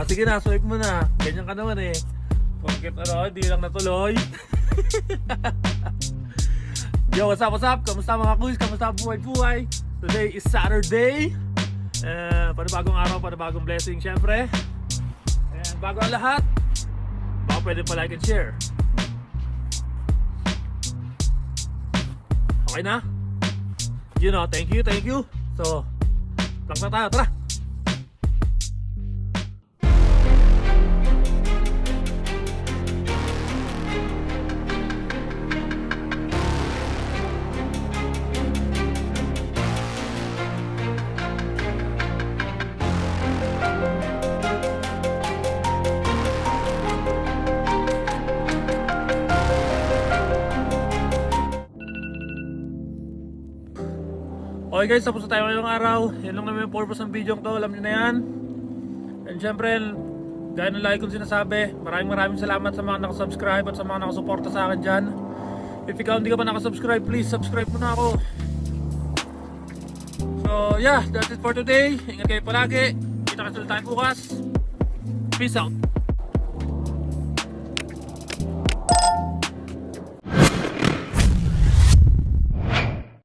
sige na, swipe mo na. Ganyan ka naman eh. Bakit di lang natuloy. Yo, what's up, what's up? Kamusta mga kuys? Kamusta buhay-buhay? Today is Saturday. Panibagong araw, panibagong blessing syempre. And bago ang lahat, baka pwede pa like and share. Okay na? You know, thank you. So, plug na tayo, tara! Okay guys, tapos na tayo ngayong araw. Yan lang naman yung purpose ng video ko, alam nyo na yan. And syempre, gaya ng lagi kong sinasabi, maraming salamat sa mga nakasubscribe at sa mga nakasuporta sa akin dyan. If ikaw hindi ka pa nakasubscribe, please subscribe mo na ako. So yeah, that's it for today. Ingat kayo palagi. Kita kasi tayo bukas. Peace out.